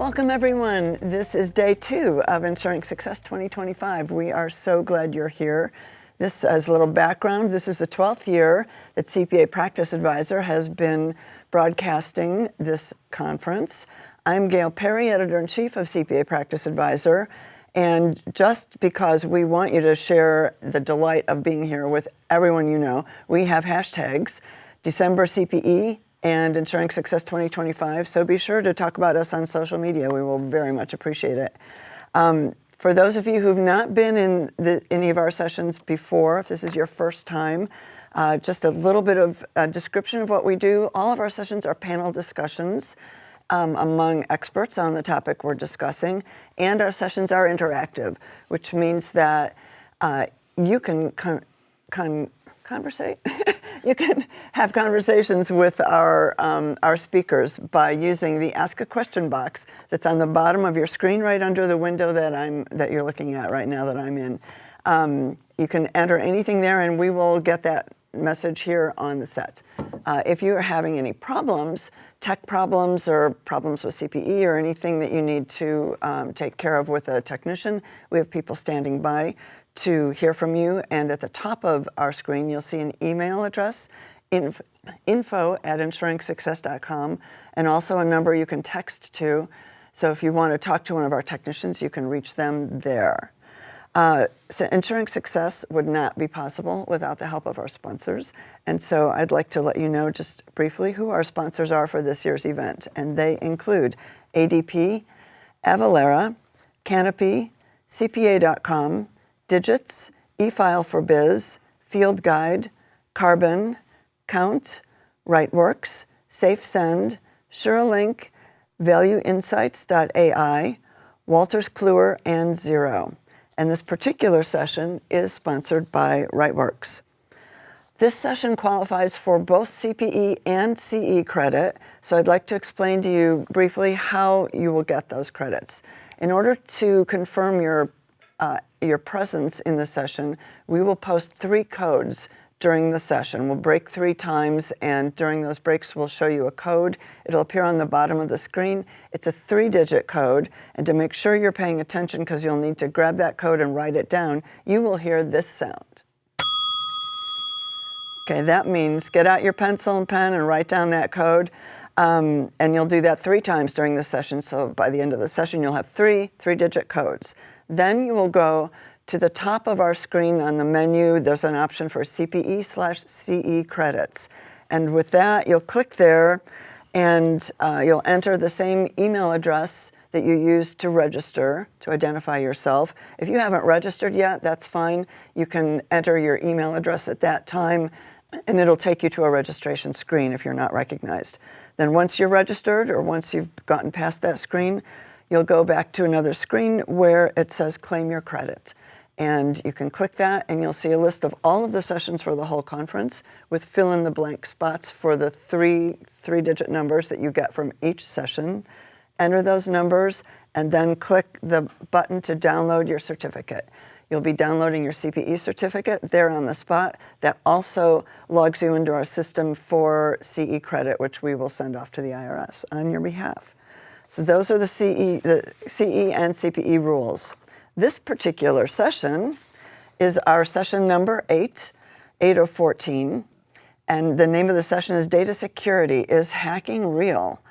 Welcome everyone. This is day 2 of Ensuring Success 2025. We are so glad you're here. This, as a little background, this is the 12th year that CPA Practice Advisor has been broadcasting this conference. I'm Gail Perry, Editor-in-Chief of CPA Practice Advisor, and just because we want you to share the delight of being here with everyone you know, we have hashtags December CPE and Ensuring Success 2025, so be sure to talk about us on social media. We will very much appreciate it. For those of you who've not been in any of our sessions before, if this is your first time, just a little bit of a description of what we do. All of our sessions are panel discussions among experts on the topic we're discussing, and our sessions are interactive, which means that you can conversate. You can have conversations with our speakers by using the Ask a Question box that's on the bottom of your screen, right under the window that you're looking at right now that I'm in. You can enter anything there, and we will get that message here on the set. If you are having any problems, tech problems or problems with CPE or anything that you need to take care of with a technician, we have people standing by to hear from you. And at the top of our screen, you'll see an email address, info@ensuringsuccess.com, and also a number you can text to. So if you want to talk to one of our technicians, you can reach them there. So Ensuring Success would not be possible without the help of our sponsors. And so I'd like to let you know just briefly who our sponsors are for this year's event. And they include ADP, Avalara, Canopy, CPA.com, Digits, eFile4Biz, Field Guide, Carbon, Count, Rightworks, SafeSend, SureLink, ValueInsights.ai, Walters Kluwer, and Xero. And this particular session is sponsored by Rightworks. This session qualifies for both CPE and CE credit, so I'd like to explain to you briefly how you will get those credits. In order to confirm your presence in the session, we will post 3 codes during the session. We'll break 3 times, and during those breaks, we'll show you a code. It'll appear on the bottom of the screen. It's a 3-digit code, and to make sure you're paying attention, because you'll need to grab that code and write it down, you will hear this sound. Okay, that means get out your pencil and pen and write down that code. And you'll do that 3 times during the session, so by the end of the session, you'll have 3 3-digit codes. Then you will go to the top of our screen on the menu. There's an option for CPE/CE credits. And with that, you'll click there, and you'll enter the same email address that you used to register, to identify yourself. If you haven't registered yet, that's fine. You can enter your email address at that time, and it'll take you to a registration screen if you're not recognized. Then once you're registered, or once you've gotten past that screen, you'll go back to another screen where it says Claim Your Credit. And you can click that, and you'll see a list of all of the sessions for the whole conference with fill-in-the-blank spots for the 3-digit numbers that you get from each session. Enter those numbers, and then click the button to download your certificate. You'll be downloading your CPE certificate there on the spot. That also logs you into our system for CE credit, which we will send off to the IRS on your behalf. So those are the CE and CPE rules. This particular session is our session number 8 of 14, and the name of the session is Data Security, Is Hacking Real?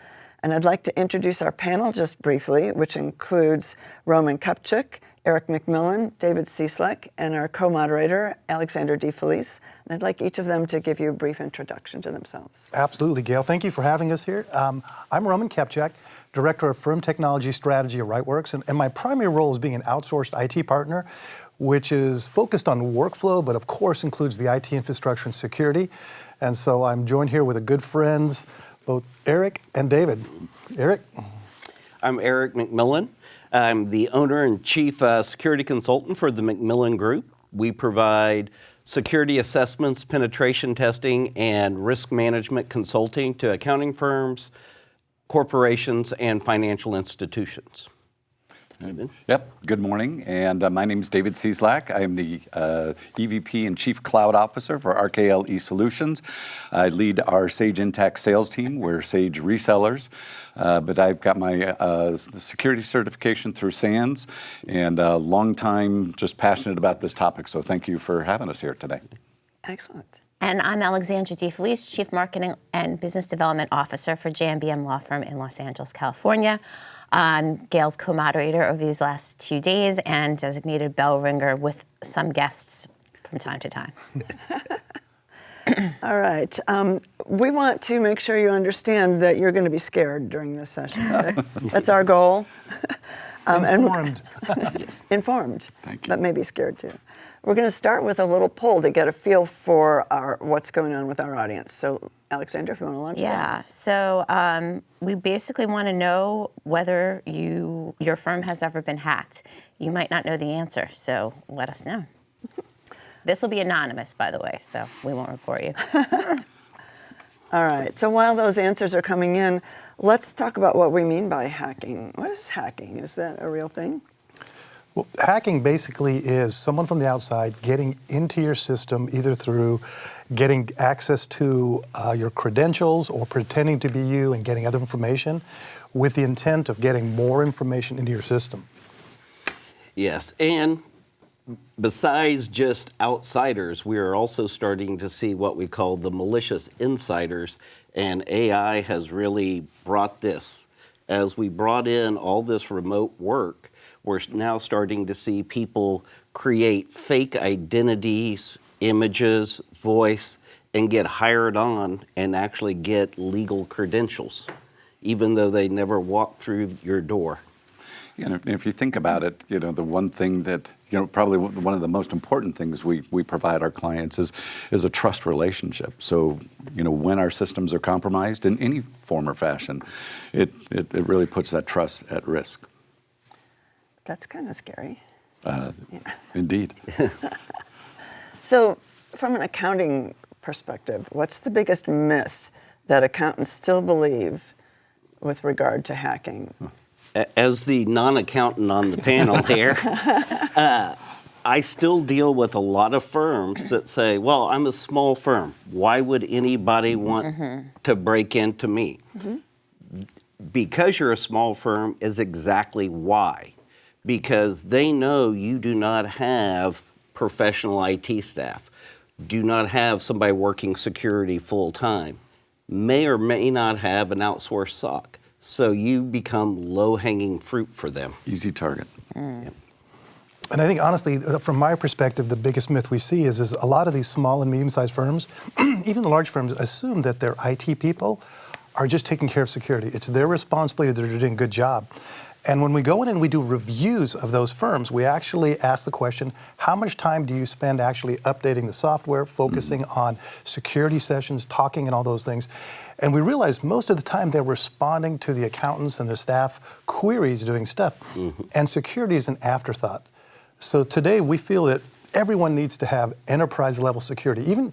And I'd like to introduce our panel just briefly, which includes Roman Kupchik, Eric McMillan, David Cieslak, and our co-moderator, Alexander DeFelice. And I'd like each of them to give you a brief introduction to themselves. Absolutely, Gail. Thank you for having us here. I'm Roman Kupchik, Director of Firm Technology Strategy at Rightworks, and my primary role is being an outsourced IT partner, which is focused on workflow, but of course includes the IT infrastructure and security. And so I'm joined here with good friends, both Eric and David. Eric? I'm Eric McMillan. I'm the owner and chief security consultant for the McMillan Group. We provide security assessments, penetration testing, and risk management consulting to accounting firms, corporations, and financial institutions. Yep. Good morning, and my name is David Cieslak. I am the EVP and Chief Cloud Officer for RKL Solutions. I lead our Sage Intacct sales team. We're Sage resellers, but I've got my security certification through SANS, and a long time just passionate about this topic. So thank you for having us here today. Excellent. And I'm Alexandra DeFelice, Chief Marketing and Business Development Officer for JMBM Law Firm in Los Angeles, California. I'm Gail's co-moderator over these last 2 days and designated bell ringer with some guests from time to time. All right. We want to make sure you understand that you're going to be scared during this session. That's our goal. Informed. Informed, Thank you. but maybe scared too. We're going to start with a little poll to get a feel for what's going on with our audience. So, Alexandra, if you want to launch that. Yeah, so we basically want to know whether your firm has ever been hacked. You might not know the answer, so let us know. This will be anonymous, by the way, so we won't report you. All right. So while those answers are coming in, let's talk about what we mean by hacking. What is hacking? Is that a real thing? Well, hacking basically is someone from the outside getting into your system either through getting access to your credentials or pretending to be you and getting other information with the intent of getting more information into your system. Yes, and besides just outsiders, we are also starting to see what we call the malicious insiders, and AI has really brought this. As we brought in all this remote work, we're now starting to see people create fake identities, images, voice, and get hired on and actually get legal credentials, even though they never walked through your door. And if you think about it, the one thing that, probably one of the most important things we provide our clients is a trust relationship. So, when our systems are compromised in any form or fashion, it really puts that trust at risk. That's kind of scary. Indeed. So, from an accounting perspective, what's the biggest myth that accountants still believe with regard to hacking? As the non-accountant on the panel here, I still deal with a lot of firms that say, well, I'm a small firm. Why would anybody want to break into me? Because you're a small firm is exactly why. Because they know you do not have professional IT staff, do not have somebody working security full time, may or may not have an outsourced SOC. So you become low-hanging fruit for them. Easy target. And I think, honestly, from my perspective, the biggest myth we see is a lot of these small and medium-sized firms, even the large firms, assume that their IT people are just taking care of security. It's their responsibility, they're doing a good job. And when we go in and we do reviews of those firms, we actually ask the question, how much time do you spend actually updating the software, focusing on security sessions, talking and all those things? And we realized most of the time they're responding to the accountants and the staff queries doing stuff. And security is an afterthought. So today we feel that everyone needs to have enterprise level security. Even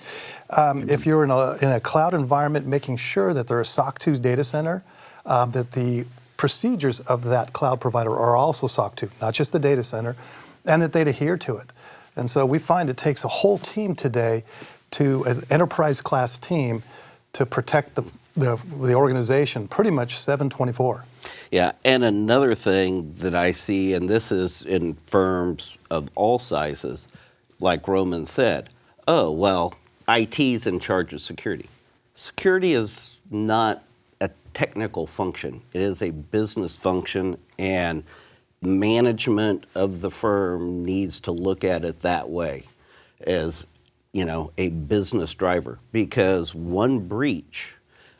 if you're in a cloud environment, making sure that they're a SOC 2 data center, that the procedures of that cloud provider are also SOC 2, not just the data center, and that they'd adhere to it. And so we find it takes a whole team today, an enterprise class team, to protect the organization pretty much 7/24. Yeah, and another thing that I see, and this is in firms of all sizes, like Roman said, oh, well, IT's in charge of security. Security is not a technical function. It is a business function, and management of the firm needs to look at it that way as, a business driver. Because one breach,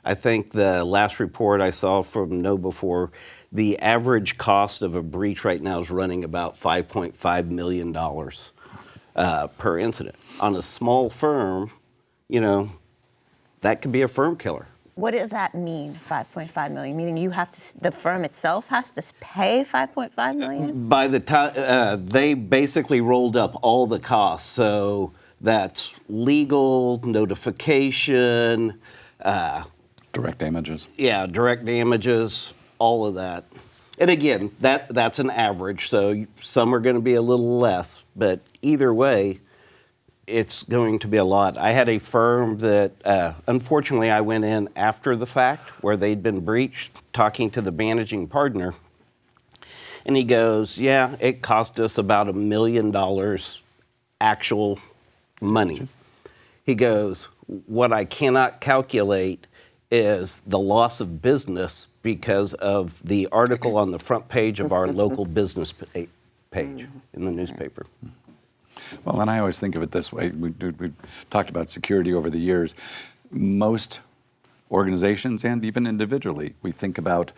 I think the last report I saw from KnowBe4, the average cost of a breach right now is running about $5.5 million per incident. On a small firm, that could be a firm killer. What does that mean, 5.5 million? Meaning the firm itself has to pay 5.5 million? By the time, they basically rolled up all the costs. So that's legal, notification. Direct damages. Yeah, direct damages, all of that. And again, that's an average, so some are going to be a little less, but either way, it's going to be a lot. I had a firm that, unfortunately, I went in after the fact where they'd been breached, talking to the managing partner, and he goes, yeah, it cost us about $1 million actual money. He goes, what I cannot calculate is the loss of business because of the article on the front page of our local business page in the newspaper. Well, and I always think of it this way. We've talked about security over the years. Most organizations and even individually, we think about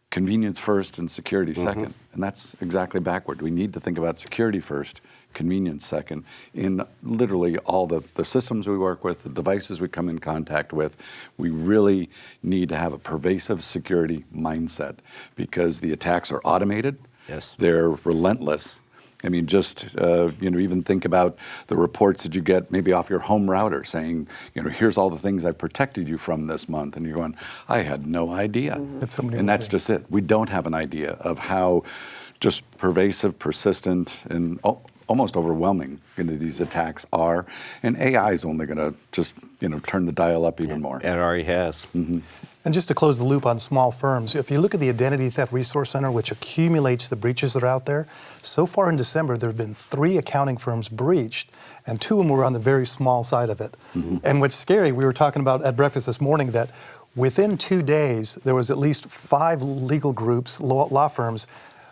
convenience first and security second. And that's exactly backward. We need to think about security first, convenience second, in literally all the systems we work with, the devices we come in contact with. We really need to have a pervasive security mindset because the attacks are automated. Yes. They're relentless. I mean, just, even think about the reports that you get maybe off your home router saying, here's all the things I protected you from this month. And you're going, I had no idea. And that's just it. We don't have an idea of how just pervasive, persistent, and almost overwhelming these attacks are. And AI is only going to just, turn the dial up even more. It already has. And just to close the loop on small firms, if you look at the Identity Theft Resource Center, which accumulates the breaches that are out there, so far in December, there have been 3 accounting firms breached, and 2 of them were on the very small side of it. And what's scary, we were talking about at breakfast this morning that within 2 days, there was at least 5 legal groups, law firms,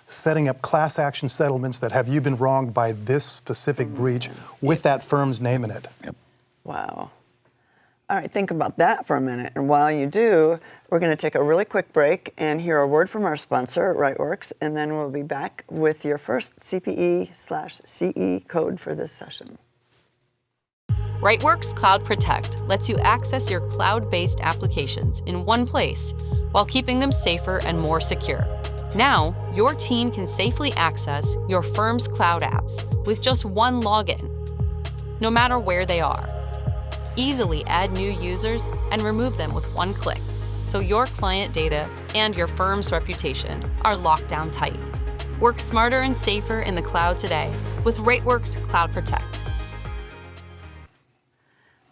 setting up class action settlements that have you been wronged by this specific breach with that firm's name in it. Yep. Wow. All right, think about that for a minute. And while you do, we're going to take a really quick break and hear a word from our sponsor, Rightworks, and then we'll be back with your first CPE/CE code for this session. Rightworks Cloud Protect lets you access your cloud-based applications in one place while keeping them safer and more secure. Now, your team can safely access your firm's cloud apps with just one login, no matter where they are. Easily add new users and remove them with one click, so your client data and your firm's reputation are locked down tight. Work smarter and safer in the cloud today with Rightworks Cloud Protect.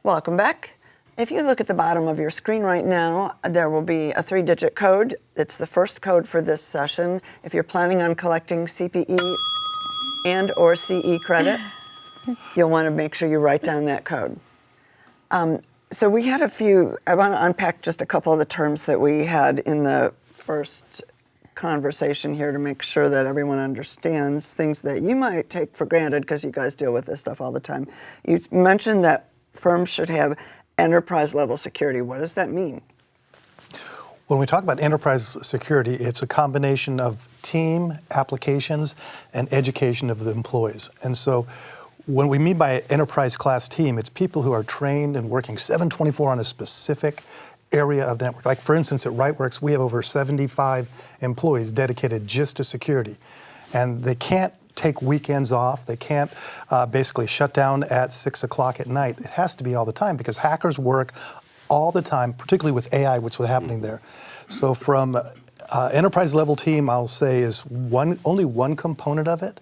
Welcome back. If you look at the bottom of your screen right now, there will be a 3-digit code. It's the first code for this session. If you're planning on collecting CPE and or CE credit, you'll want to make sure you write down that code. So we had I want to unpack just a couple of the terms that we had in the first conversation here to make sure that everyone understands things that you might take for granted because you guys deal with this stuff all the time. You mentioned that firms should have enterprise level security. What does that mean? When we talk about enterprise security, it's a combination of team, applications, and education of the employees. And so when we mean by enterprise class team, it's people who are trained and working 7/24 on a specific area of the network. Like for instance, at Rightworks, we have over 75 employees dedicated just to security. And they can't take weekends off. They can't basically shut down at 6 o'clock at night. It has to be all the time because hackers work all the time, particularly with AI, which was happening there. So from enterprise level team, I'll say is only one component of it.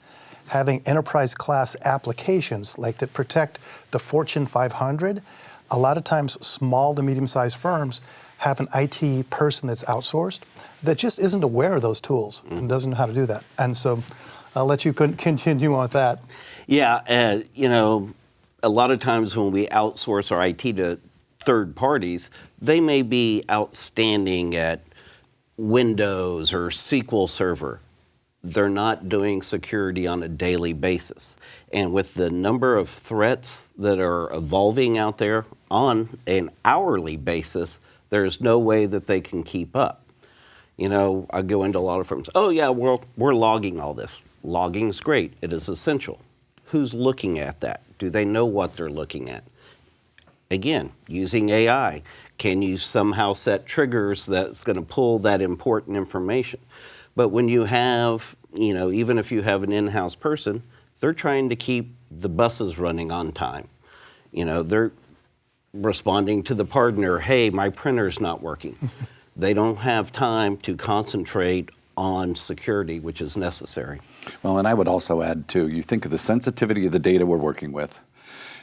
Having enterprise class applications like that protect the Fortune 500, a lot of times small to medium-sized firms have an IT person that's outsourced that just isn't aware of those tools and doesn't know how to do that. And so I'll let you continue on with that. Yeah, a lot of times when we outsource our IT to third parties, they may be outstanding at Windows or SQL Server. They're not doing security on a daily basis. And with the number of threats that are evolving out there on an hourly basis, there's no way that they can keep up. I go into a lot of firms, oh yeah, we're logging all this. Logging's great, it is essential. Who's looking at that? Do they know what they're looking at? Again, using AI, can you somehow set triggers that's gonna pull that important information? But when you have, even if you have an in-house person, they're trying to keep the buses running on time. They're responding to the partner, hey, my printer's not working. They don't have time to concentrate on security, which is necessary. Well, and I would also add too, you think of the sensitivity of the data we're working with.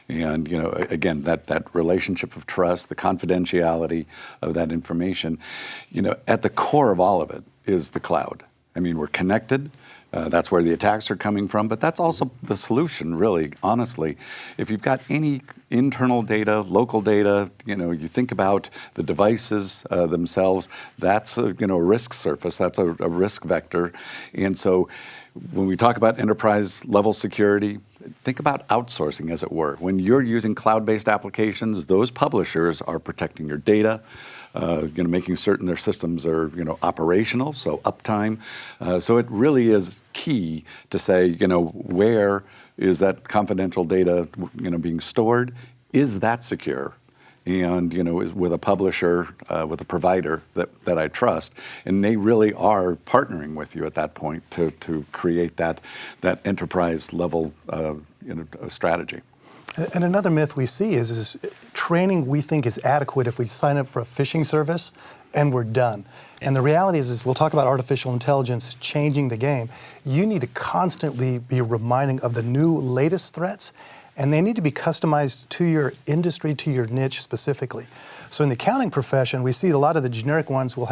And, again, that relationship of trust, the confidentiality of that information, at the core of all of it is the cloud. I mean, we're connected. That's where the attacks are coming from, but that's also the solution, really, honestly. If you've got any internal data, local data, you think about the devices themselves, that's a risk surface, that's a risk vector. And so when we talk about enterprise level security, think about outsourcing, as it were. When you're using cloud-based applications, those publishers are protecting your data, making certain their systems are operational, so uptime. So it really is key to say, where is that confidential data being stored? Is that secure? And with a publisher, with a provider that I trust, and they really are partnering with you at that point to create that enterprise level strategy. And another myth we see is training we think is adequate if we sign up for a phishing service and we're done. And the reality is we'll talk about artificial intelligence changing the game. You need to constantly be reminding of the new latest threats, and they need to be customized to your industry, to your niche specifically. So in the accounting profession, we see a lot of the generic ones will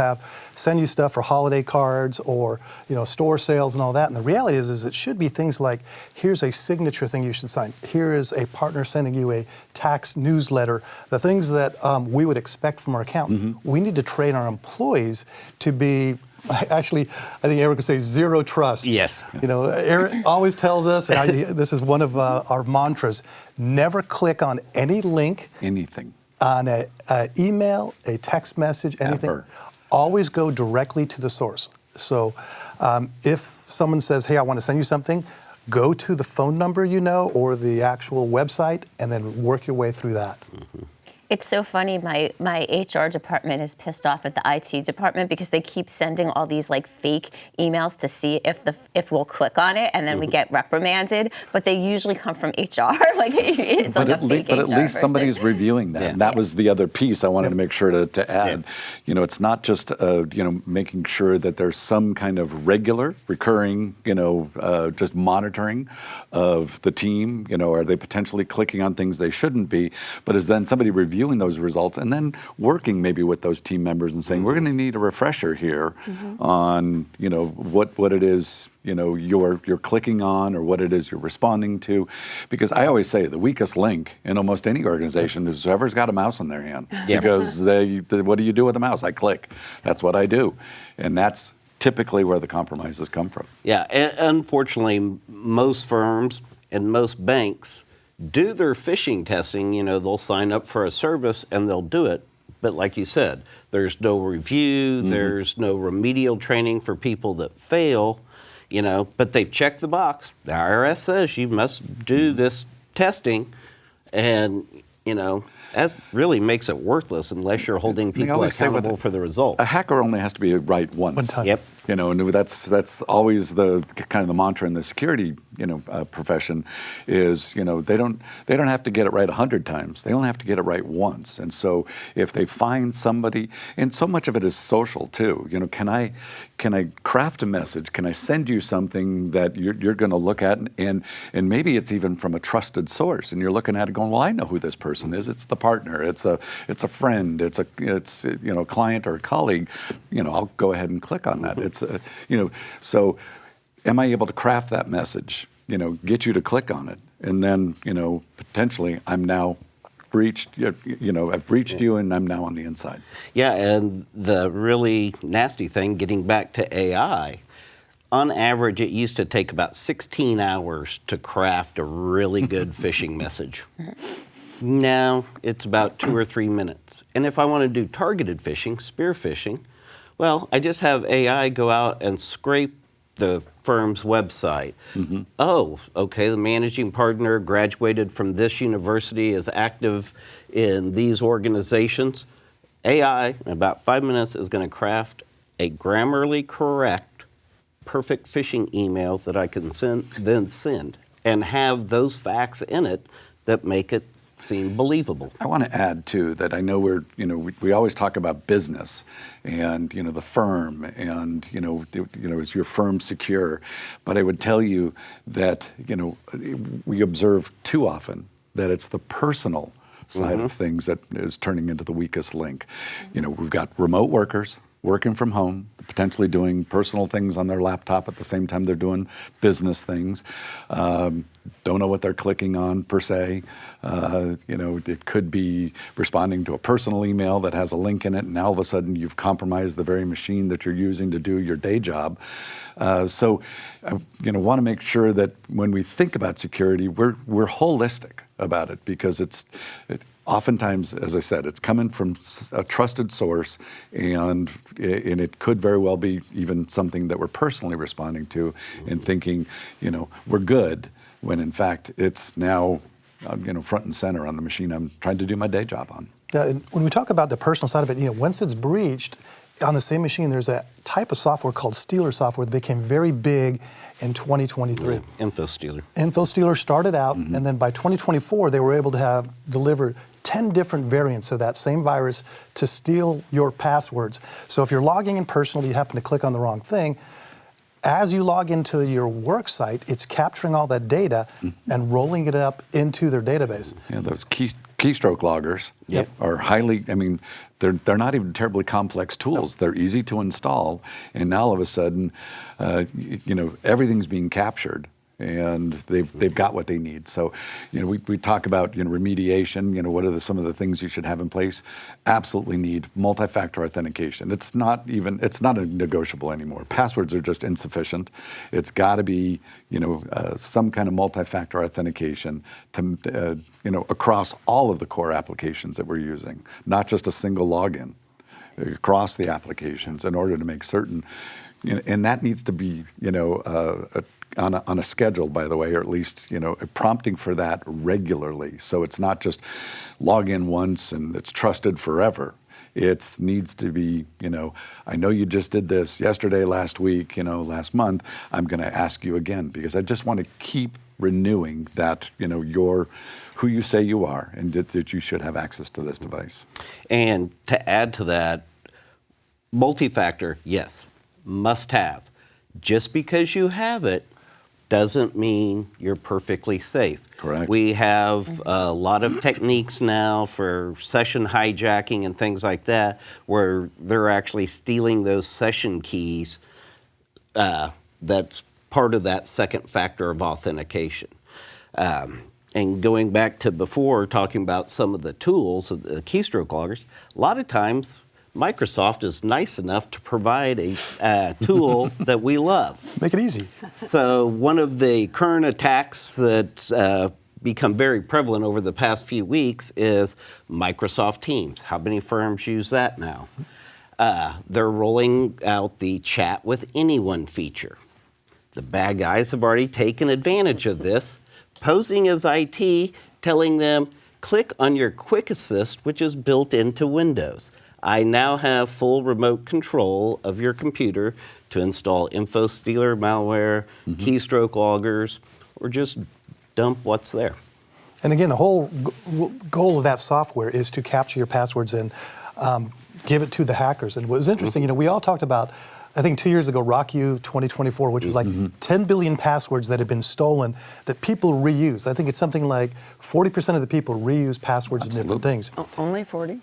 send you stuff for holiday cards or store sales and all that. And the reality is it should be things like, here's a signature thing you should sign. Here is a partner sending you a tax newsletter. The things that we would expect from our accountant. Mm-hmm. We need to train our employees to be. Actually, I think Eric would say zero trust. Yes. Eric always tells us, and this is one of our mantras, never click on any link. Anything. On an email, a text message, anything. Ever. Always go directly to the source. So if someone says, hey, I want to send you something, go to the phone number or the actual website, and then work your way through that. Mm-hmm. It's so funny. My HR department is pissed off at the IT department because they keep sending all these fake emails to see if we'll click on it, and then we get reprimanded. But they usually come from HR. It's but like a fake but HR at least person. somebody's reviewing that. Yeah. And that was the other piece I wanted to make sure to add. Yeah. It's not just making sure that there's some kind of regular, recurring, just monitoring of the team. Are they potentially clicking on things they shouldn't be? But is then somebody reviewing those results and then working maybe with those team members and saying, we're going to need a refresher here on, what it is, you're clicking on or what it is you're responding to. Because I always say the weakest link in almost any organization is whoever's got a mouse in their hand. Yeah. Because what do you do with a mouse? I click. That's what I do. And that's typically where the compromises come from. Yeah, and unfortunately, most firms and most banks do their phishing testing. They'll sign up for a service and they'll do it. But like you said, there's no review, there's no remedial training for people that fail, but they've checked the box. The IRS says you must do this testing, and that really makes it worthless unless you're holding people accountable for the results. A hacker only has to be right once. One time. Yep. And that's always the kind of the mantra in the security profession is they don't have to get it right 100 times. They only have to get it right once. And so if they find somebody, and so much of it is social too. Can I craft a message? Can I send you something that you're going to look at and maybe it's even from a trusted source, and you're looking at it going, well, I know who this person is. It's the partner. It's a friend. It's a client or a colleague. I'll go ahead and click on that. It's so am I able to craft that message, get you to click on it, and then, potentially I'm now breached, I've breached you and I'm now on the inside. Yeah, and the really nasty thing, getting back to AI, on average, it used to take about 16 hours to craft a really good phishing message. Now it's about 2 or 3 minutes. And if I want to do targeted phishing, spear phishing, well, I just have AI go out and scrape the firm's website. Mm-hmm. Oh, okay, the managing partner graduated from this university, is active in these organizations. AI, in about 5 minutes, is going to craft a grammarly correct, perfect phishing email that I can send and have those facts in it that make it seem believable. I want to add too that I know we always talk about business and the firm and is your firm secure, but I would tell you that we observe too often that it's the personal side of things that is turning into the weakest link. We've got remote workers working from home, potentially doing personal things on their laptop at the same time they're doing business things. Don't know what they're clicking on per se. It could be responding to a personal email that has a link in it, and now all of a sudden you've compromised the very machine that you're using to do your day job. So I want to make sure that when we think about security, we're holistic about it, because oftentimes, as I said, it's coming from a trusted source, and it could very well be even something that we're personally responding to and thinking, we're good, when in fact it's now, front and center on the machine I'm trying to do my day job on. And when we talk about the personal side of it, once it's breached, on the same machine, there's a type of software called Stealer software that became very big in 2023. InfoStealer. InfoStealer started out, and then by 2024, they were able to have delivered 10 different variants of that same virus to steal your passwords. So if you're logging in personally, you happen to click on the wrong thing, as you log into your work site, it's capturing all that data and rolling it up into their database. Yeah, those keystroke loggers are highly, they're not even terribly complex tools. They're easy to install, and now all of a sudden, everything's being captured, and they've got what they need. So, we talk about remediation. What are some of the things you should have in place? Absolutely need multi-factor authentication. It's not a negotiable anymore. Passwords are just insufficient. It's got to be some kind of multi-factor authentication to across all of the core applications that we're using, not just a single login across the applications, in order to make certain. And that needs to be on a schedule, by the way, or at least prompting for that regularly. So it's not just log in once and it's trusted forever. It needs to be, I know you just did this yesterday, last week, last month. I'm going to ask you again, because I just want to keep renewing that, you're who you say you are, and that you should have access to this device. And to add to that, multi-factor, yes, must have. Just because you have it doesn't mean you're perfectly safe. Correct. We have a lot of techniques now for session hijacking and things like that, where they're actually stealing those session keys. That's part of that second factor of authentication. And going back to before, talking about some of the tools, the keystroke loggers, a lot of times Microsoft is nice enough to provide a tool that we love. Make it easy. So one of the current attacks that become very prevalent over the past few weeks is Microsoft Teams. How many firms use that now? They're rolling out the Chat with Anyone feature. The bad guys have already taken advantage of this, posing as IT, telling them, click on your Quick Assist, which is built into Windows. I now have full remote control of your computer to install InfoStealer malware, keystroke loggers, or just dump what's there. And again, the whole goal of that software is to capture your passwords and give it to the hackers. And what was interesting, we all talked about, I think 2 years ago, RockU 2024, which was like 10 billion passwords that have been stolen that people reuse. I think it's something like 40% of the people reuse passwords in different things. Only 40?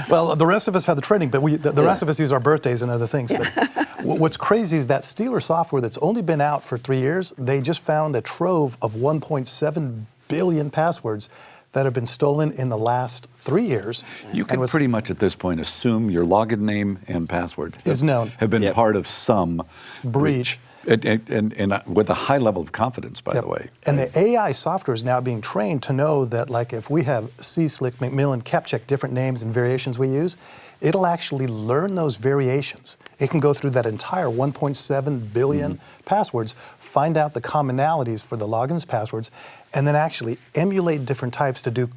Well, the rest of us have the training, but the rest of us use our birthdays and other things. But what's crazy is that Stealer software that's only been out for 3 years, they just found a trove of 1.7 billion passwords that have been stolen in the last 3 years. You can pretty much at this point assume your login name and password is known. Have been part of some breach. And with a high level of confidence, by the way. And the AI software is now being trained to know that, like, if we have C-Slick, McMillan, CapCheck, different names and variations we use, it'll actually learn those variations. It can go through that entire 1.7 billion passwords, find out the commonalities for the logins, passwords, and then actually emulate different types to do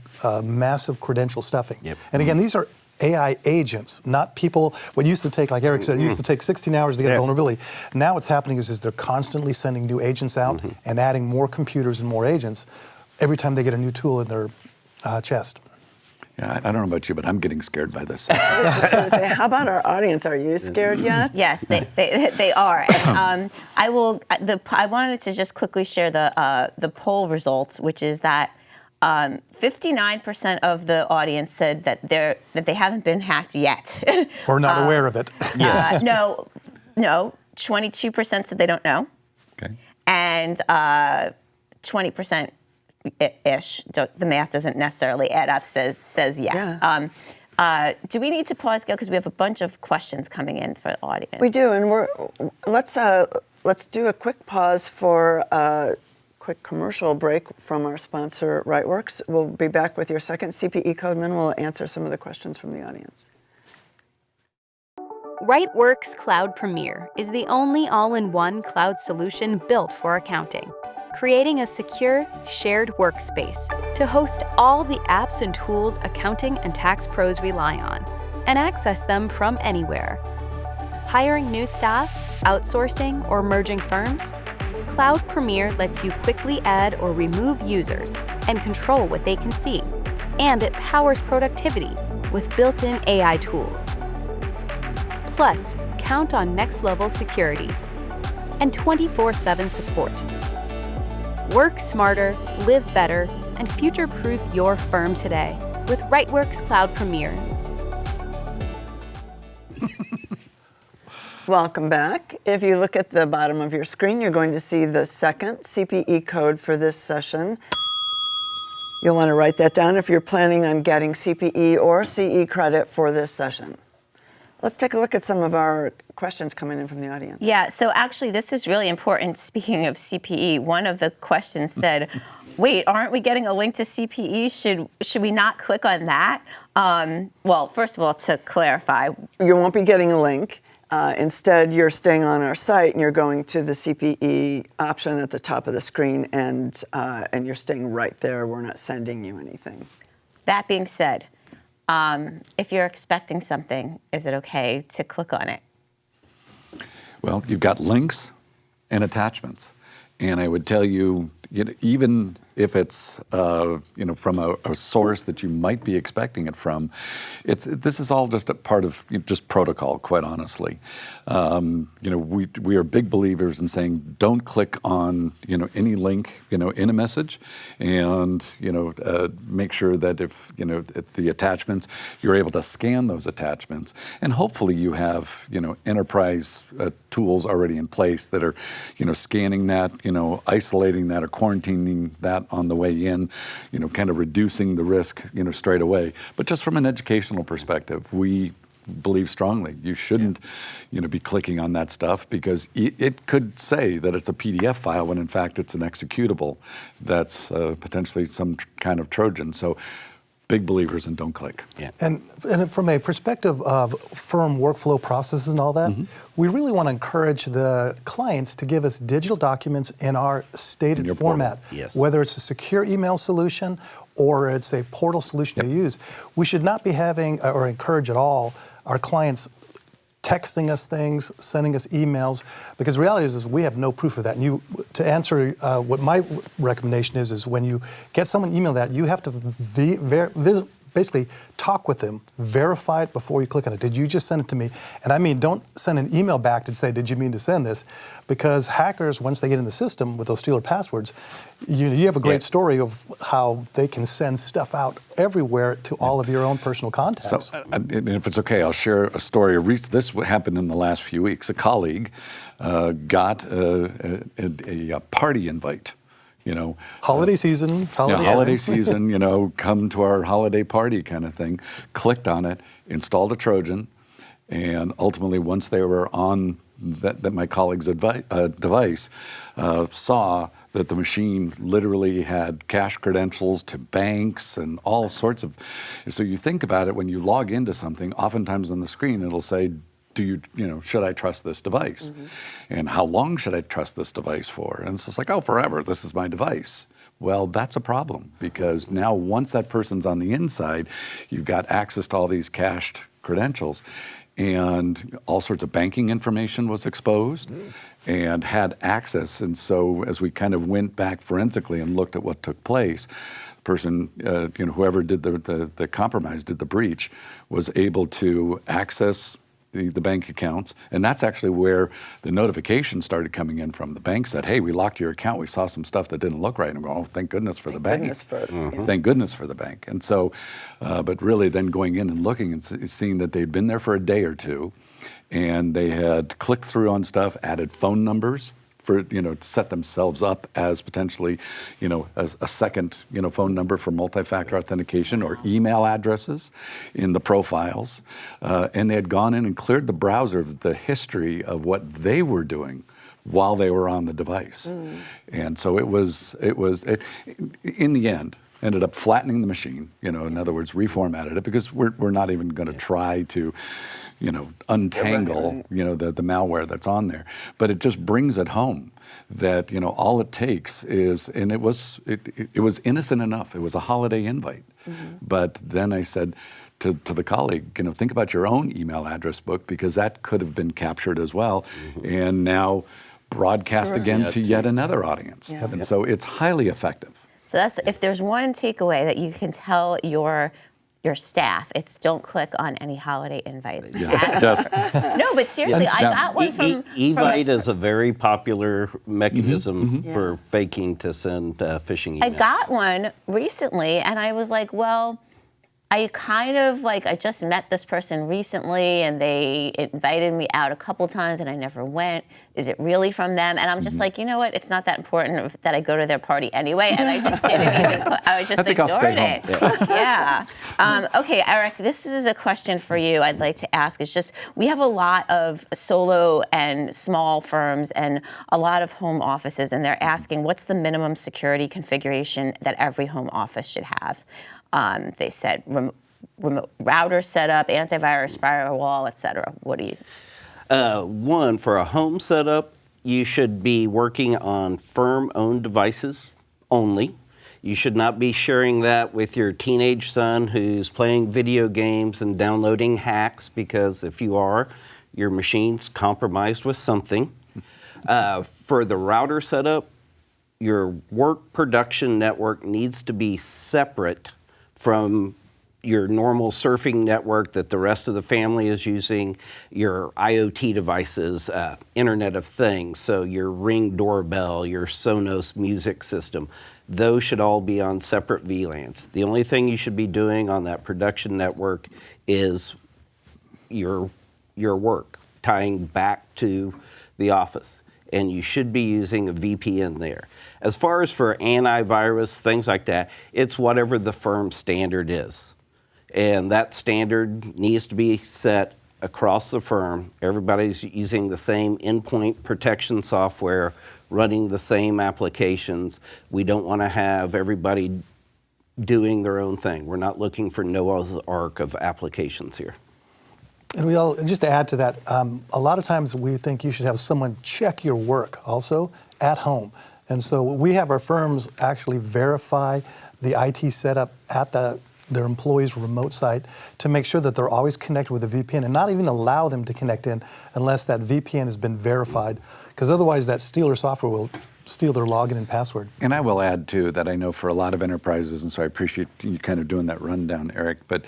massive credential stuffing. And again, these are AI agents, not people. What used to take, like Eric said, it used to take 16 hours to get a vulnerability. Now what's happening is they're constantly sending new agents out and adding more computers and more agents every time they get a new tool in their chest. Yeah, I don't know about you, but I'm getting scared by this. I was just going to say, how about our audience? Are you scared yet? Yes, they are. And, I wanted to just quickly share the poll results, which is that 59% of the audience said that they haven't been hacked yet. Or not aware of it. No, 22% said they don't know, Okay. and 20% ish. The math doesn't necessarily add up. Says yes. Yeah. Do we need to pause, Gail, because we have a bunch of questions coming in for the audience? We do, and let's do a quick pause for a quick commercial break from our sponsor, Rightworks. We'll be back with your second CPE code, and then we'll answer some of the questions from the audience. Rightworks Cloud Premier is the only all-in-one cloud solution built for accounting, creating a secure, shared workspace to host all the apps and tools accounting and tax pros rely on, and access them from anywhere. Hiring new staff, outsourcing, or merging firms? Cloud Premier lets you quickly add or remove users and control what they can see, and it powers productivity with built-in AI tools. Plus, count on next-level security and 24/7 support. Work smarter, live better, and future-proof your firm today with Rightworks Cloud Premier. Welcome back. If you look at the bottom of your screen, you're going to see the second CPE code for this session. You'll want to write that down if you're planning on getting CPE or CE credit for this session. Let's take a look at some of our questions coming in from the audience. Yeah, so actually this is really important. Speaking of CPE, one of the questions said, wait, aren't we getting a link to CPE? Should we not click on that? Well, first of all, to clarify. You won't be getting a link. Instead, you're staying on our site and you're going to the CPE option at the top of the screen, and you're staying right there. We're not sending you anything. That being said, if you're expecting something, is it okay to click on it? Well, you've got links and attachments. And I would tell you, even if it's from a source that you might be expecting it from, this is all just a part of just protocol, quite honestly. We are big believers in saying don't click on any link in a message, and make sure that if the attachments, you're able to scan those attachments, and hopefully you have enterprise tools already in place that are scanning that, isolating that or quarantining that on the way in, kind of reducing the risk, straight away. But just from an educational perspective, we believe strongly you shouldn't, be clicking on that stuff, because it could say that it's a PDF file when in fact it's an executable that's potentially some kind of Trojan. So big believers in don't click. Yeah. And from a perspective of firm workflow processes and all that, we really want to encourage the clients to give us digital documents in our stated your format. portal. Yes. Whether it's a secure email solution or it's a portal solution to use. We should not be having or encourage at all our clients texting us things, sending us emails, because the reality is we have no proof of that. And to answer what my recommendation is when you get someone email that, you have to basically talk with them, verify it before you click on it. Did you just send it to me? And I mean, don't send an email back to say, did you mean to send this? Because hackers, once they get in the system with those stealer passwords, you have a great story of how they can send stuff out everywhere to all of your own personal contacts. So, and if it's okay, I'll share a story. This happened in the last few weeks. A colleague got a party invite. Holiday season. Holiday season, come to our holiday party kind of thing. Clicked on it, installed a Trojan, and ultimately once they were on that my colleague's device, saw that the machine literally had cache credentials to banks and all sorts of. So you think about it, when you log into something, oftentimes on the screen it'll say, should I trust this device? And how long should I trust this device for? And it's just like, oh, forever, this is my device. Well, that's a problem, because now once that person's on the inside, you've got access to all these cached credentials. and all sorts of banking information was exposed and had access. And so as we kind of went back forensically and looked at what took place, the person, whoever did the compromise, did the breach, was able to access the bank accounts. And that's actually where the notification started coming in from. The bank said, hey, we locked your account. We saw some stuff that didn't look right. And I'm going, oh, thank goodness for the bank. Thank goodness for the bank. And so, but really then going in and looking and seeing that they'd been there for a day or two, and they had clicked through on stuff, added phone numbers for, to set themselves up as potentially, a second, phone number for multi-factor authentication, or email addresses in the profiles. And they had gone in and cleared the browser of the history of what they were doing while they were on the device. And so it in the end, ended up flattening the machine, in other words, reformatted it, because we're not even going to try to, untangle, the malware that's on there. But it just brings it home that, all it takes is, and it was innocent enough. It was a holiday invite. But then I said to the colleague, think about your own email address book, because that could have been captured as well. And now broadcast again to yet another audience. And so it's highly effective. So that's, if there's one takeaway that you can tell your staff, it's don't click on any holiday invites. Yes. No, but seriously, I got one from... Evite is a very popular mechanism for faking to send phishing emails. I got one recently, and I was like, well, I just met this person recently, and they invited me out a couple times, and I never went. Is it really from them? And I'm just like, you know what? It's not that important that I go to their party anyway. And I just didn't even. I just ignored it. Yeah. Okay, Eric. This is a question for you. I'd like to ask. It's just, we have a lot of solo and small firms and a lot of home offices, and they're asking, what's the minimum security configuration that every home office should have? They said remote router setup, antivirus, firewall, etc. What do you? One, for a home setup, you should be working on firm-owned devices only. You should not be sharing that with your teenage son who's playing video games and downloading hacks, because if you are, your machine's compromised with something. For the router setup, your work production network needs to be separate from your normal surfing network that the rest of the family is using, your IoT devices, Internet of Things, so your Ring doorbell, your Sonos music system, those should all be on separate VLANs. The only thing you should be doing on that production network is your work, tying back to the office. And you should be using a VPN there. As far as for antivirus, things like that, it's whatever the firm standard is. And that standard needs to be set across the firm. Everybody's using the same endpoint protection software, running the same applications. We don't want to have everybody doing their own thing. We're not looking for Noah's Ark of applications here. And just to add to that, a lot of times we think you should have someone check your work also at home. And so we have our firms actually verify the IT setup at their employees' remote site to make sure that they're always connected with a VPN, and not even allow them to connect in unless that VPN has been verified, because otherwise that stealer software will steal their login and password. And I will add, too, that I know for a lot of enterprises, and so I appreciate you kind of doing that rundown, Eric, but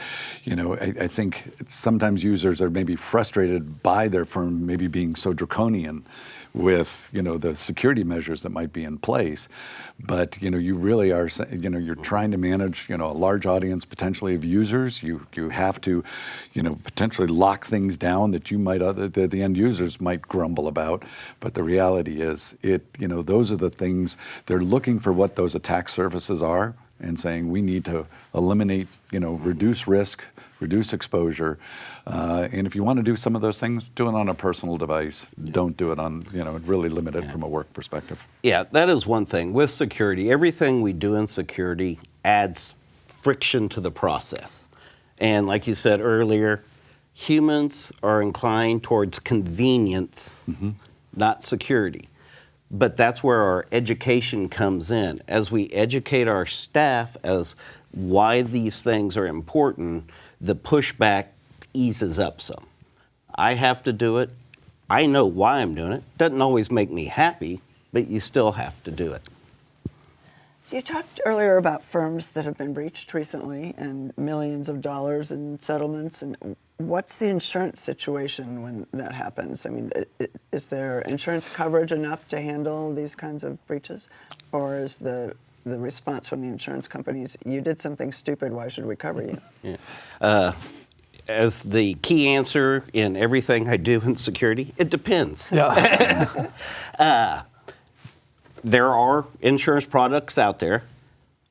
I think sometimes users are maybe frustrated by their firm maybe being so draconian with the security measures that might be in place, but you really are you're trying to manage a large audience potentially of users. You have to potentially lock things down that you might the end users might grumble about, but the reality is those are the things they're looking for, what those attack surfaces are, and saying we need to eliminate, reduce risk, reduce exposure. And if you want to do some of those things, do it on a personal device. Don't do it on, really limit it from a work perspective. Yeah, that is one thing. With security, everything we do in security adds friction to the process. And like you said earlier, humans are inclined towards convenience, not security. But that's where our education comes in. As we educate our staff as why these things are important, the pushback eases up some. I have to do it. I know why I'm doing it. Doesn't always make me happy, but you still have to do it. You talked earlier about firms that have been breached recently and millions of dollars in settlements. And what's the insurance situation when that happens? I mean, is there insurance coverage enough to handle these kinds of breaches? Or is the response from the insurance companies, you did something stupid, why should we cover you? Yeah. As the key answer in everything I do in security, it depends. Yeah. There are insurance products out there.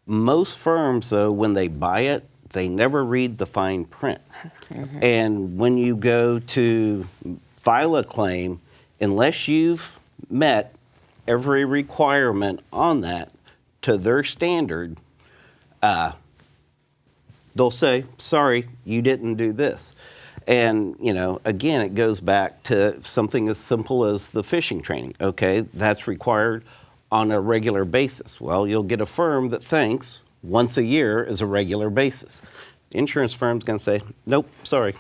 Most firms, though, when they buy it, they never read the fine print. And when you go to file a claim, unless you've met every requirement on that to their standard, they'll say, sorry, you didn't do this. And, again, it goes back to something as simple as the phishing training. Okay, that's required on a regular basis. Well, you'll get a firm that thinks once a year is a regular basis. The insurance firm's going to say, nope, sorry.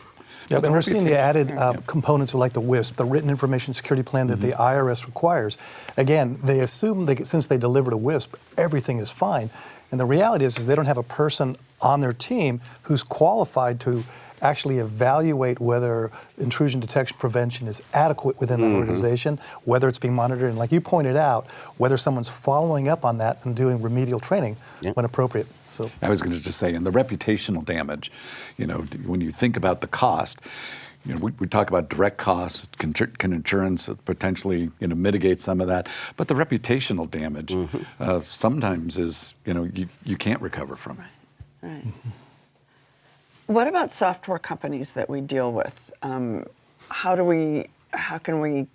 Yeah, and we're seeing the added components of like the WISP, the Written Information Security Plan that the IRS requires. Again, they assume since they delivered a WISP, everything is fine. And the reality is they don't have a person on their team who's qualified to actually evaluate whether intrusion detection prevention is adequate within the organization, whether it's being monitored, and like you pointed out, whether someone's following up on that and doing remedial training when appropriate. So I was going to just say, and the reputational damage, when you think about the cost, we talk about direct costs. Can insurance potentially, mitigate some of that? But the reputational damage sometimes is, you can't recover from. Right. What about software companies that we deal with? How can we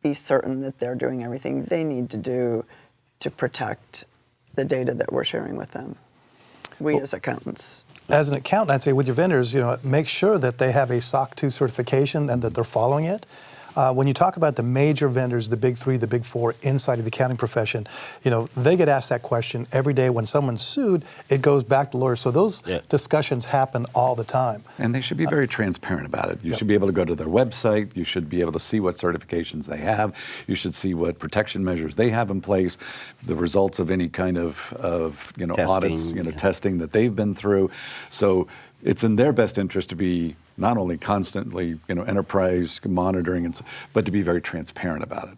be certain that they're doing everything they need to do to protect the data that we're sharing with them? We as accountants. As an accountant, I'd say with your vendors, make sure that they have a SOC 2 certification and that they're following it. When you talk about the major vendors, the big three, the big four inside of the accounting profession, they get asked that question every day. When someone's sued, it goes back to lawyers. So those discussions happen all the time. And they should be very transparent about it. You should be able to go to their website. You should be able to see what certifications they have. You should see what protection measures they have in place, the results of any kind of audits, testing that they've been through. So it's in their best interest to be not only constantly, enterprise monitoring, but to be very transparent about it.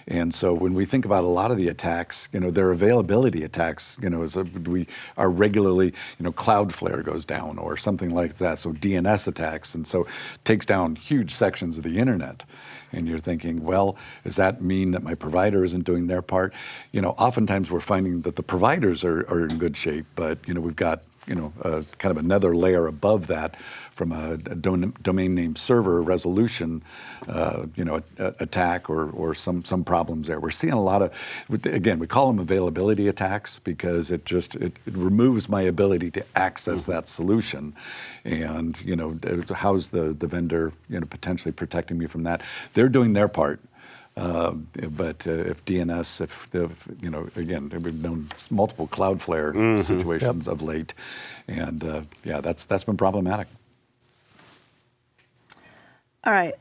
And so when we think about a lot of the attacks, their availability attacks, we are regularly, Cloudflare goes down or something like that. So DNS attacks, and so takes down huge sections of the internet. And you're thinking, well, does that mean that my provider isn't doing their part? Oftentimes we're finding that the providers are in good shape, but we've got kind of another layer above that from a domain name server resolution, attack or some problems there. We're seeing a lot of, again, we call them availability attacks because it removes my ability to access that solution, and how's the vendor potentially protecting me from that? They're doing their part. But if DNS, again, we've known multiple Cloudflare situations of late, and that's been problematic. All right.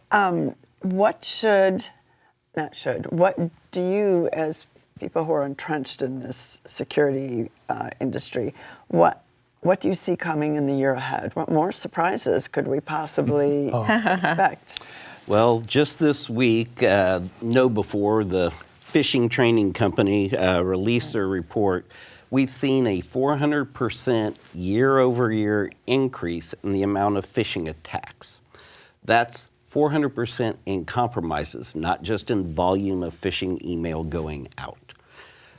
What do you, as people who are entrenched in this security industry, what do you see coming in the year ahead? What more surprises could we possibly expect? Well, just this week, before the phishing training company released their report, we've seen a 400% year-over-year increase in the amount of phishing attacks. That's 400% in compromises, not just in volume of phishing email going out.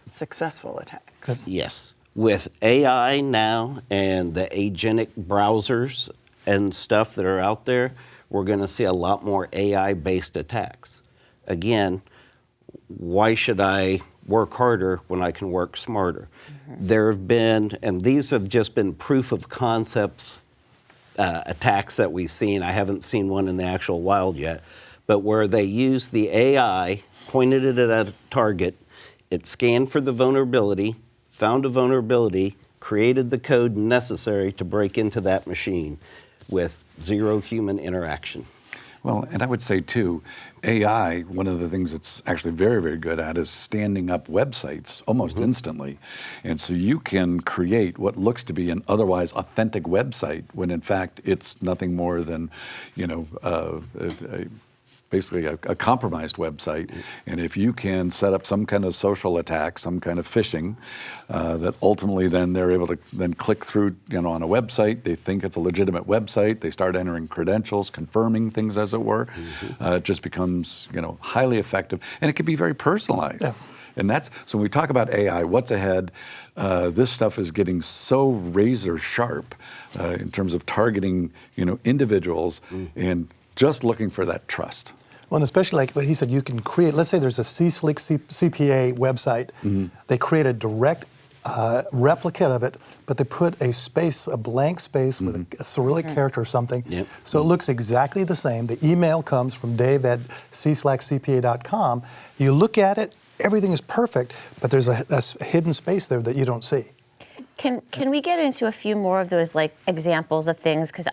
Successful attacks. Yes. With AI now and the agentic browsers and stuff that are out there, we're going to see a lot more AI-based attacks. Again, why should I work harder when I can work smarter? There have been, and these have just been proof of concepts attacks that we've seen. I haven't seen one in the actual wild yet, but where they used the AI, pointed it at a target, it scanned for the vulnerability, found a vulnerability, created the code necessary to break into that machine with zero human interaction. Well, and I would say too, AI, one of the things it's actually very, very good at is standing up websites almost instantly. And so you can create what looks to be an otherwise authentic website when in fact it's nothing more than, basically a compromised website. And if you can set up some kind of social attack, some kind of phishing, that ultimately then they're able to then click through on a website, they think it's a legitimate website, they start entering credentials, confirming things as it were, it just becomes highly effective. And it can be very personalized. Yeah. And that's, so when we talk about AI, what's ahead, this stuff is getting so razor sharp in terms of targeting individuals and just looking for that trust. Well, and especially like what he said, you can create, let's say there's a C-Slick CPA website. They create a direct replicate of it, but they put a space, a blank space with a Cyrillic character or something. Yep. So it looks exactly the same. The email comes from dave@cslackcpa.com. You look at it, everything is perfect, but there's a hidden space there that you don't see. Can we get into a few more of those like examples of things? Because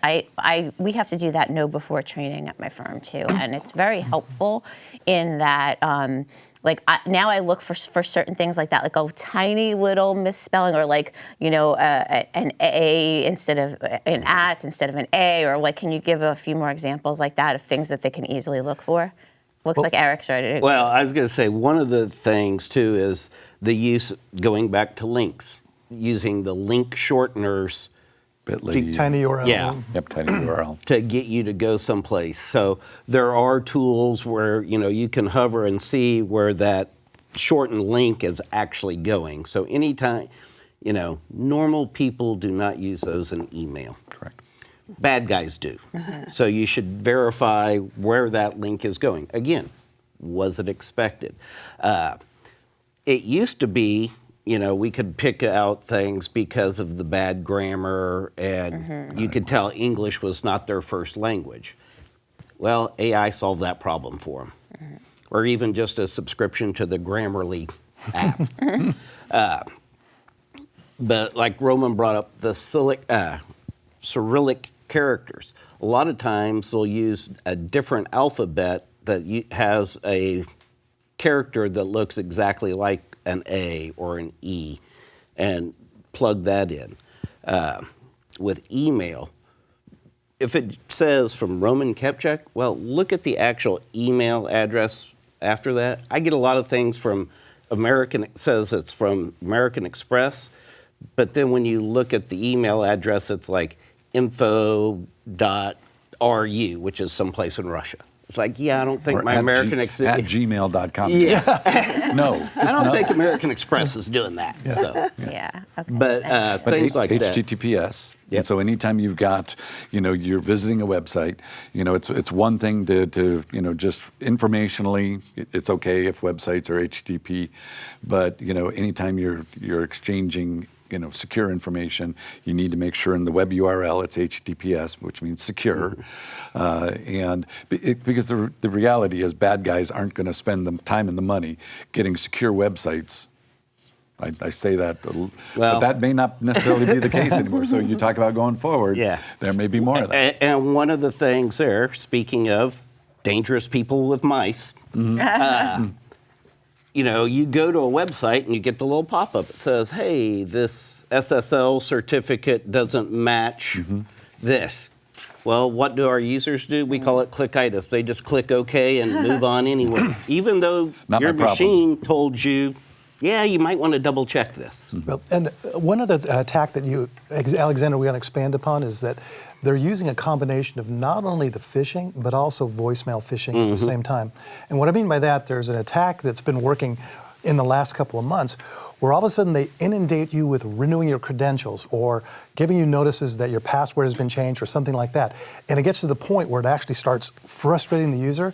we have to do that know before training at my firm too, and it's very helpful in that now I look for certain things like that, like a tiny little misspelling, or like an A instead of an at instead of an A, or like can you give a few more examples like that of things that they can easily look for? Looks like Eric's ready to go. Well, I was going to say one of the things too is the use, going back to links, using the link shorteners. Tiny URL. Yeah. Yep, tiny URL. To get you to go someplace. So there are tools where, you can hover and see where that shortened link is actually going. So anytime, normal people do not use those in email. Correct. Bad guys do. So you should verify where that link is going. Again, was it expected? It used to be, we could pick out things because of the bad grammar, and you could tell English was not their first language. Well, AI solved that problem for them. Or even just a subscription to the Grammarly app. But like Roman brought up, the Cyrillic characters. A lot of times they'll use a different alphabet that has a character that looks exactly like an A or an E, and plug that in. With email, if it says from Roman Kepchak, well, look at the actual email address after that. I get a lot of things from it says it's from American Express, but then when you look at the email address, it's like info.ru, which is someplace in Russia. It's like, I don't think my American Express... At gmail.com. Yeah. No. I don't think American Express is doing that. Yeah. So. Yeah. Okay. But things like that. HTTPS. Yep. And so anytime you've got, you're visiting a website, it's one thing to just informationally, it's okay if websites are HTTP, but, anytime you're exchanging secure information, you need to make sure in the web URL it's HTTPS, which means secure. Because the reality is bad guys aren't going to spend the time and the money getting secure websites. I say that, but that may not necessarily be the case anymore. So you talk about going forward, there may be more of that. And one of the things there, speaking of dangerous people with mice, you go to a website and you get the little pop-up. It says, hey, this SSL certificate doesn't match this. Well, what do our users do? We call it clickitis. They just click OK and move on anyway. Even though your machine told you, you might want to double check this. Well, and one other attack that Alexander, we want to expand upon is that they're using a combination of not only the phishing, but also voicemail phishing at the same time. And what I mean by that, there's an attack that's been working in the last couple of months where all of a sudden they inundate you with renewing your credentials or giving you notices that your password has been changed or something like that. And it gets to the point where it actually starts frustrating the user,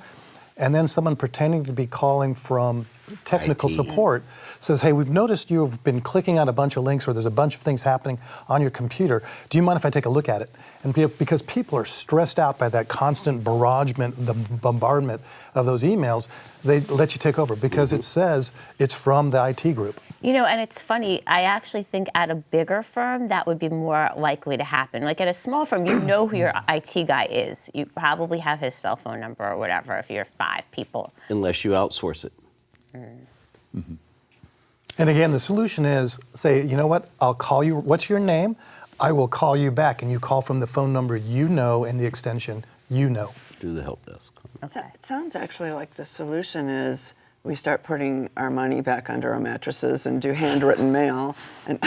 and then someone pretending to be calling from technical IT. support says, hey, we've noticed you've been clicking on a bunch of links or there's a bunch of things happening on your computer. Do you mind if I take a look at it? And because people are stressed out by that constant barragement, the bombardment of those emails, they let you take over because it says it's from the IT group. You know, and it's funny, I actually think at a bigger firm, that would be more likely to happen. Like at a small firm, you know who your IT guy is. You probably have his cell phone number or whatever if you're 5 people. Unless you outsource it. And again, the solution is say, you know what, I'll call you, what's your name? I will call you back, and you call from the phone number you know and the extension you know. Do the help desk. Okay. It sounds actually like the solution is we start putting our money back under our mattresses and do handwritten mail and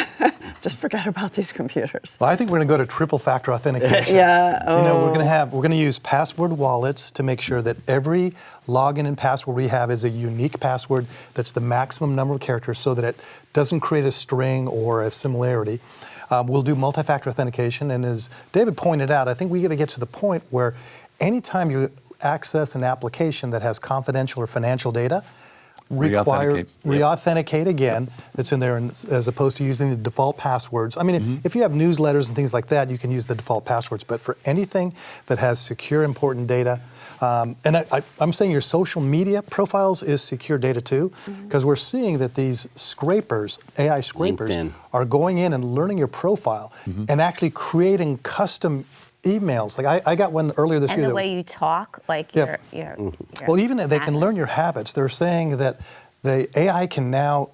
just forget about these computers. Well, I think we're going to go to triple factor authentication. Yeah. You know, we're going to use password wallets to make sure that every login and password we have is a unique password that's the maximum number of characters so that it doesn't create a string or a similarity. We'll do multi-factor authentication, and as David pointed out, I think we got to get to the point where anytime you access an application that has confidential or financial data, re-authenticate again that's in there, as opposed to using the default passwords. I mean, if you have newsletters and things like that, you can use the default passwords, but for anything that has secure, important data, and I'm saying your social media profiles is secure data too, because we're seeing that these scrapers, AI scrapers, LinkedIn. are going in and learning your profile and actually creating custom emails. Like I got one earlier this year. And the that way was, you talk, like Yeah. your well, even they can habits. learn your habits. They're saying that the AI can now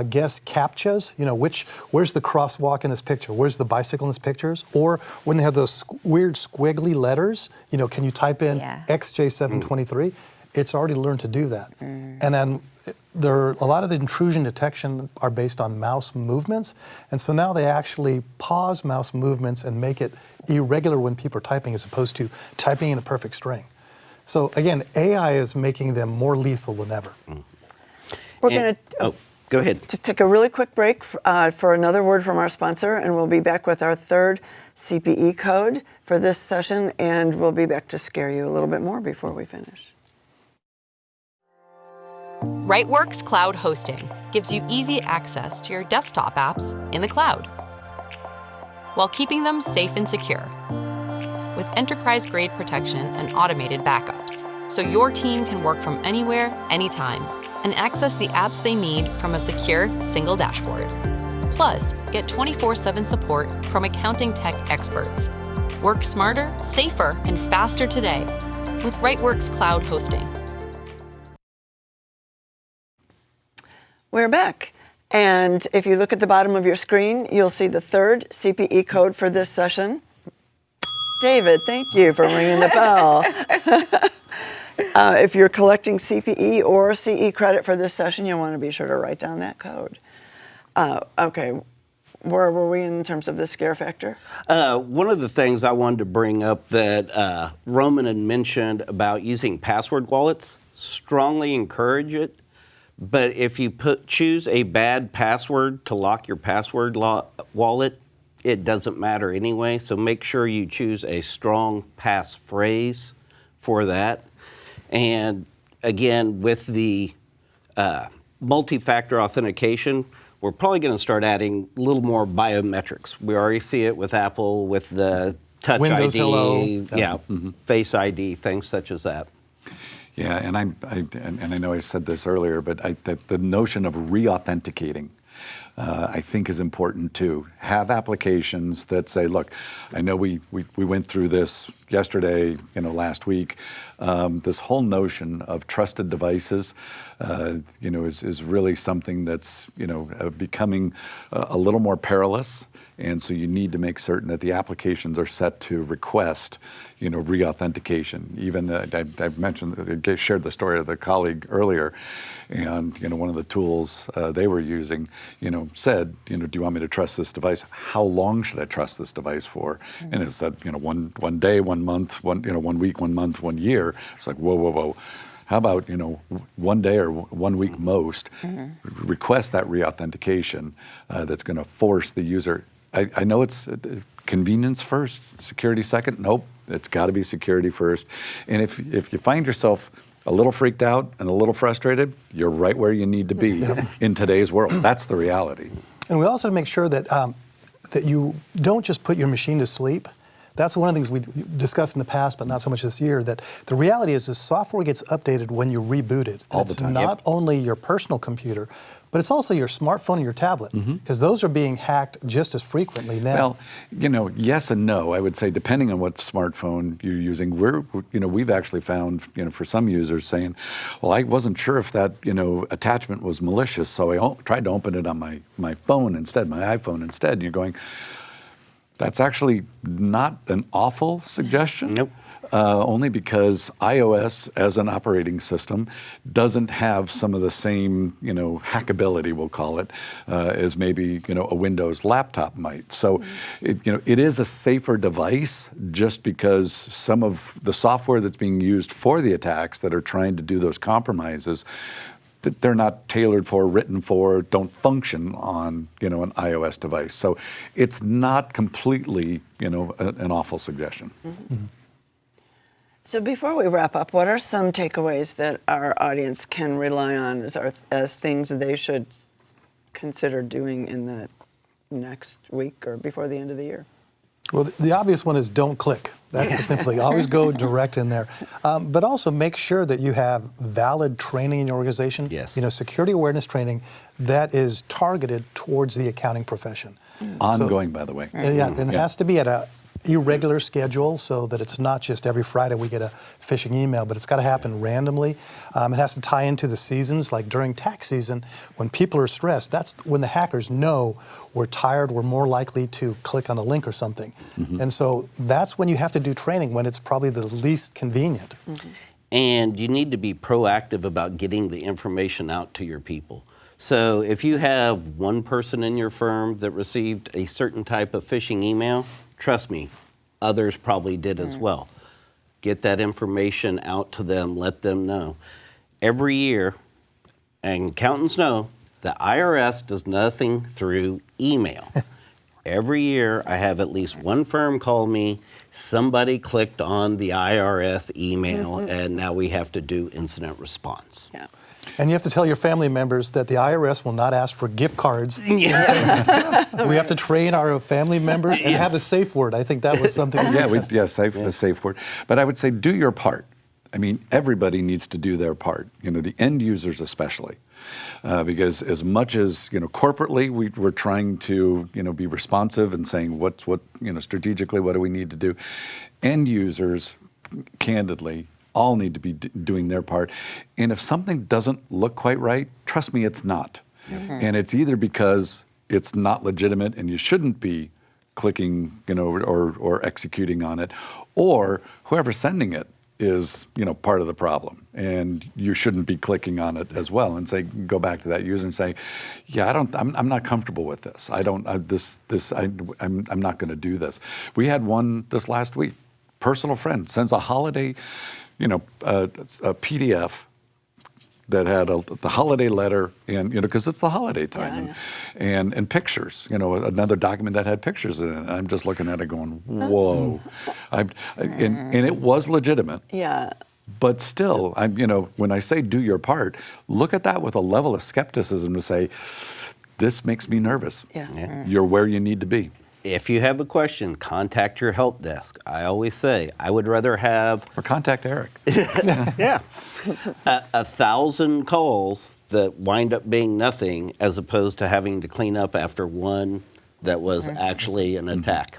guess CAPTCHAs. You know, where's the crosswalk in this picture? Where's the bicycle in this pictures? Or when they have those weird squiggly letters, you know, can you type in XJ723? It's already learned to do that. And then a lot of the intrusion detection are based on mouse movements. And so now they actually pause mouse movements and make it irregular when people are typing as opposed to typing in a perfect string. So again, AI is making them more lethal than ever. We're going to Go ahead. just take a really quick break for another word from our sponsor, and we'll be back with our third CPE code for this session, and we'll be back to scare you a little bit more before we finish. Rightworks Cloud Hosting gives you easy access to your desktop apps in the cloud, while keeping them safe and secure, with enterprise-grade protection and automated backups, so your team can work from anywhere, anytime, and access the apps they need from a secure, single dashboard. Plus, get 24/7 support from accounting tech experts. Work smarter, safer, and faster today with Rightworks Cloud Hosting. We're back. And if you look at the bottom of your screen, you'll see the third CPE code for this session. David, thank you for ringing the bell. If you're collecting CPE or CE credit for this session, you'll want to be sure to write down that code. Okay, where were we in terms of the scare factor? One of the things I wanted to bring up that Roman had mentioned about using password wallets, strongly encourage it. But if you choose a bad password to lock your password wallet, it doesn't matter anyway. So make sure you choose a strong passphrase for that. And again, with the multi-factor authentication, we're probably going to start adding a little more biometrics. We already see it with Apple, with the Touch Windows ID, Hello. Face ID, things such as that. Yeah, and I know I said this earlier, but the notion of re-authenticating, I think is important too. Have applications that say, look, I know we went through this yesterday, last week. This whole notion of trusted devices, is really something that's, becoming a little more perilous. And so you need to make certain that the applications are set to request, re-authentication. Even I've mentioned, I shared the story of the colleague earlier, and one of the tools they were using, said, do you want me to trust this device? How long should I trust this device for? And it said, one day, 1 month, 1 week, 1 month, 1 year. It's like, whoa. How about, 1 day or 1 week most, request that re-authentication that's going to force the user. I know it's convenience first, security second. Nope, it's got to be security first. And if you find yourself a little freaked out and a little frustrated, you're right where you need to be in today's world. That's the reality. And we also make sure that that you don't just put your machine to sleep. That's one of the things we discussed in the past, but not so much this year, that the reality is the software gets updated when you reboot it. All the time. It's not only your personal computer, but it's also your smartphone and your tablet, because those are being hacked just as frequently now. Well, you know, yes and no. I would say depending on what smartphone you're using, we've actually found, you know, for some users saying, well, I wasn't sure if that, you know, attachment was malicious, so I tried to open it on my phone instead, my iPhone instead. And you're going, that's actually not an awful suggestion. Nope. Only because iOS as an operating system doesn't have some of the same, you know, hackability, we'll call it, as maybe, you know, a Windows laptop might. So, it is a safer device just because some of the software that's being used for the attacks that are trying to do those compromises, that they're not tailored for, written for, don't function on, you know, an iOS device. So it's not completely, you know, an awful suggestion. So before we wrap up, what are some takeaways that our audience can rely on as things they should consider doing in the next week or before the end of the year? Well, the obvious one is don't click. That's simply always go direct in there. But also make sure that you have valid training in your organization. Yes. You know, security awareness training that is targeted towards the accounting profession. Ongoing, by the way. Yeah, and it has to be at a irregular schedule so that it's not just every Friday we get a phishing email, but it's got to happen randomly. It has to tie into the seasons, like during tax season, when people are stressed, that's when the hackers know we're tired, we're more likely to click on a link or something. And so that's when you have to do training, when it's probably the least convenient. And you need to be proactive about getting the information out to your people. So if you have one person in your firm that received a certain type of phishing email, trust me, others probably did as well. Get that information out to them, let them know. Every year, and accountants know, the IRS does nothing through email. Every year, I have at least one firm call me, somebody clicked on the IRS email, and now we have to do incident response. Yeah. And you have to tell your family members that the IRS will not ask for gift cards. We have to train our family members and have a safe word. I think that was something we discussed. A safe word. But I would say do your part. I mean, everybody needs to do their part, you know, the end users especially. Because as much as, you know, corporately we're trying to, you know, be responsive and saying what, you know, strategically, what do we need to do? End users, candidly, all need to be doing their part. And if something doesn't look quite right, trust me, it's not. And it's either because it's not legitimate and you shouldn't be clicking, you know, or executing on it, or whoever's sending it is, you know, part of the problem, and you shouldn't be clicking on it as well. And say, go back to that user and say, yeah, I'm not comfortable with this. I'm not going to do this. We had one this last week. Personal friend sends a holiday, you know, a PDF that had the holiday letter, and you know, because it's the holiday time, and pictures, you know, another document that had pictures in it. And I'm just looking at it, going, "Whoa!" And it was legitimate. Yeah. But still, you know, when I say do your part, look at that with a level of skepticism to say, this makes me nervous. Yeah. You're where you need to be. If you have a question, contact your help desk. I always say, I would rather have... Or contact Eric. 1,000 calls that wind up being nothing as opposed to having to clean up after one that was actually an attack.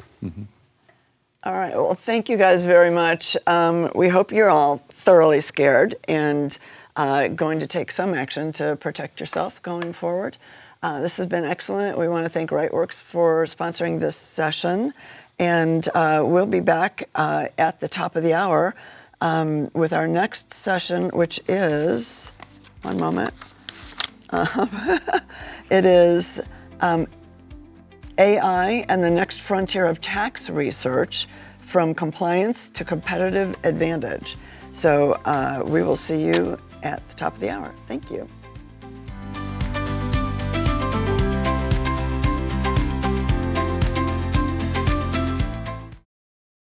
All right. Well, thank you guys very much. We hope you're all thoroughly scared and going to take some action to protect yourself going forward. This has been excellent. We want to thank Rightworks for sponsoring this session. And we'll be back at the top of the hour with our next session, which is, one moment, it is AI and the next frontier of tax research, from compliance to competitive advantage. So we will see you at the top of the hour. Thank you.